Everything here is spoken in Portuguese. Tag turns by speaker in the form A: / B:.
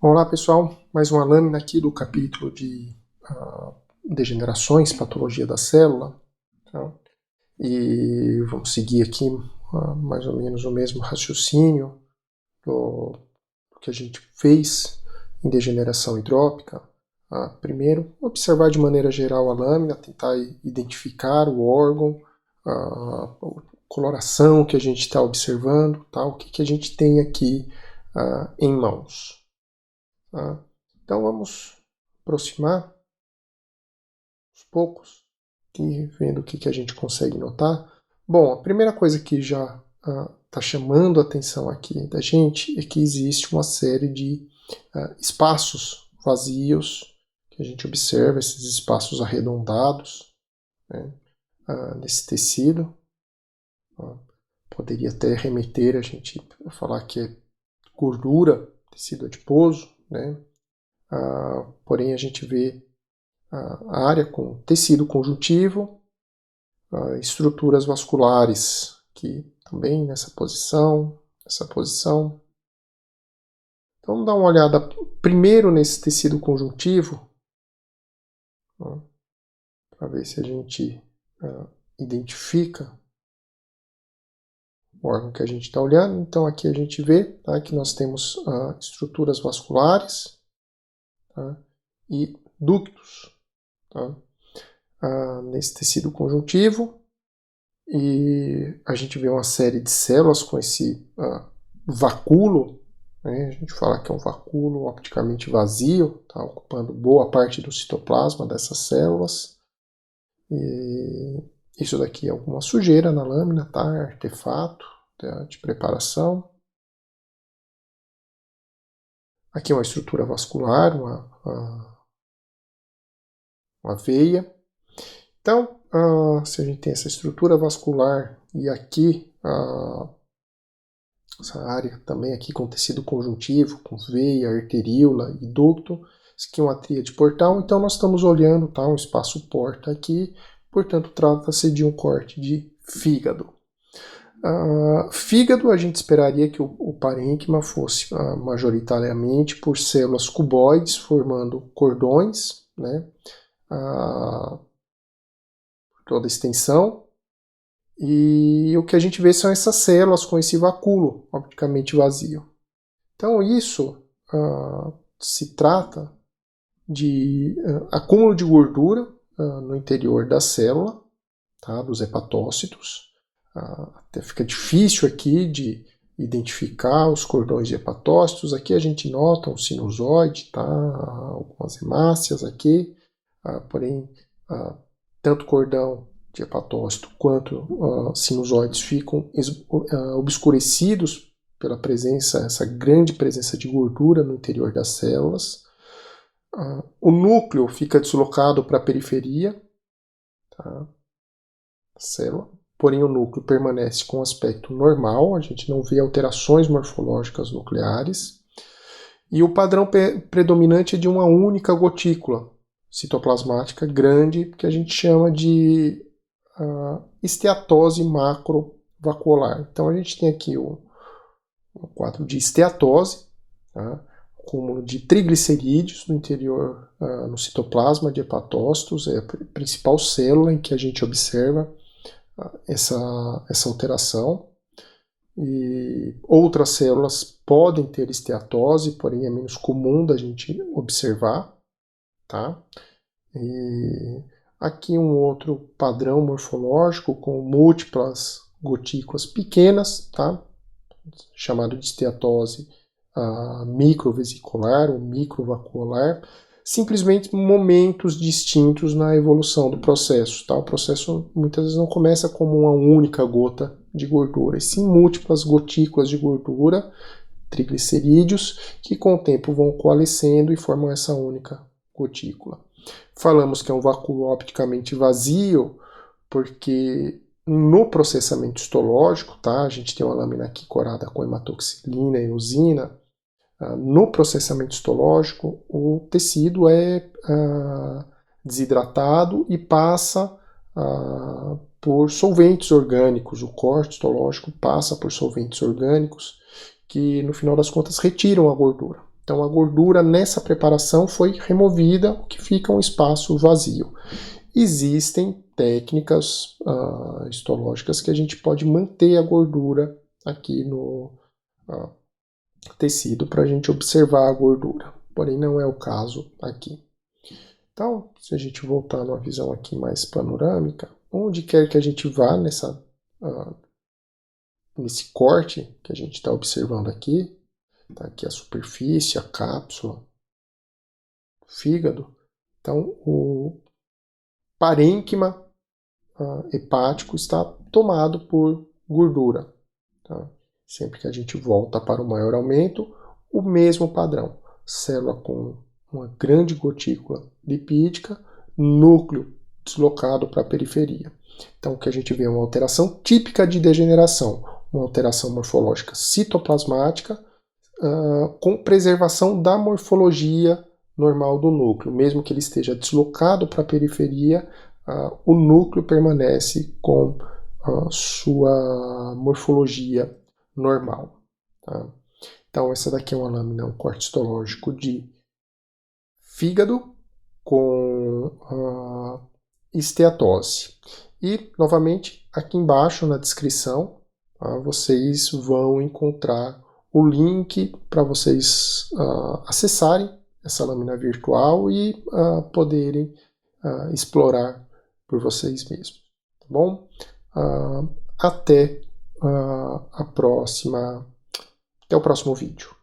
A: Olá pessoal, mais uma lâmina aqui do capítulo de degenerações, patologia da célula. Tá? E vamos seguir aqui mais ou menos o mesmo raciocínio do que a gente fez em degeneração hidrópica. Primeiro, observar de maneira geral a lâmina, tentar identificar o órgão, a coloração que a gente está observando, tá? O que a gente tem aqui em mãos. Tá? Então vamos aproximar aos poucos e vendo o que a gente consegue notar. Bom, a primeira coisa que já está chamando a atenção aqui da gente é que existe uma série de espaços vazios que a gente observa, esses espaços arredondados, né, nesse tecido. Poderia até remeter a gente a falar que é gordura, tecido adiposo, né? Porém a gente vê a área com tecido conjuntivo, estruturas vasculares, aqui também nessa posição, essa posição. Então vamos dar uma olhada primeiro nesse tecido conjuntivo, para ver se a gente identifica o órgão que a gente está olhando. Então aqui a gente vê, tá, que nós temos estruturas vasculares, tá, e ductos, tá, nesse tecido conjuntivo. E a gente vê uma série de células com esse vacúolo, né? A gente fala que é um vacúolo opticamente vazio, tá, ocupando boa parte do citoplasma dessas células. E isso daqui é alguma sujeira na lâmina, tá? Artefato, tá, de preparação. Aqui uma estrutura vascular, uma veia. Então, se a gente tem essa estrutura vascular e aqui essa área também aqui com tecido conjuntivo, com veia, arteríola e ducto, isso aqui é uma tríade portal, então nós estamos olhando, tá, um espaço porta aqui, portanto trata-se de um corte de fígado. Fígado, a gente esperaria que o parênquima fosse majoritariamente por células cuboides formando cordões, né, toda a extensão, e o que a gente vê são essas células com esse vacúolo opticamente vazio. Então isso se trata de acúmulo de gordura no interior da célula, tá, dos hepatócitos. Até fica difícil aqui de identificar os cordões de hepatócitos. Aqui a gente nota um sinusoide, tá, algumas hemácias aqui, porém tanto cordão de hepatócito quanto sinusoides ficam obscurecidos pela presença, essa grande presença de gordura no interior das células. O núcleo fica deslocado para a periferia, tá, da célula, porém o núcleo permanece com aspecto normal, a gente não vê alterações morfológicas nucleares. E o padrão predominante é de uma única gotícula citoplasmática grande, que a gente chama de esteatose macrovacuolar. Então a gente tem aqui o quadro de esteatose, tá? Acúmulo de triglicerídeos no interior, no citoplasma de hepatócitos, é a principal célula em que a gente observa essa alteração. E outras células podem ter esteatose, porém é menos comum da gente observar, tá? E aqui um outro padrão morfológico com múltiplas gotículas pequenas, tá? Chamado de esteatose microvesicular ou microvacuolar, simplesmente momentos distintos na evolução do processo. Tá? O processo muitas vezes não começa como uma única gota de gordura, e sim múltiplas gotículas de gordura, triglicerídeos, que com o tempo vão coalescendo e formam essa única gotícula. Falamos que é um vacúolo opticamente vazio, porque no processamento histológico, tá? A gente tem uma lâmina aqui corada com hematoxilina e usina. No processamento histológico, o tecido é desidratado e passa por solventes orgânicos. O corte histológico passa por solventes orgânicos que, no final das contas, retiram a gordura. Então a gordura nessa preparação foi removida, o que fica um espaço vazio. Existem técnicas histológicas que a gente pode manter a gordura aqui no tecido para a gente observar a gordura, porém não é o caso aqui. Então, se a gente voltar numa visão aqui mais panorâmica, onde quer que a gente vá nesse corte que a gente está observando aqui, tá aqui a superfície, a cápsula, o fígado, então o parênquima hepático está tomado por gordura. Tá? Sempre que a gente volta para o maior aumento, o mesmo padrão. Célula com uma grande gotícula lipídica, núcleo deslocado para a periferia. Então o que a gente vê é uma alteração típica de degeneração, uma alteração morfológica citoplasmática, com preservação da morfologia normal do núcleo. Mesmo que ele esteja deslocado para a periferia, o núcleo permanece com a sua morfologia normal. Tá? Então essa daqui é uma lâmina, um corte histológico de fígado com esteatose. E, novamente, aqui embaixo na descrição, vocês vão encontrar o link para vocês acessarem essa lâmina virtual e poderem explorar por vocês mesmos. Tá bom? Até o próximo vídeo.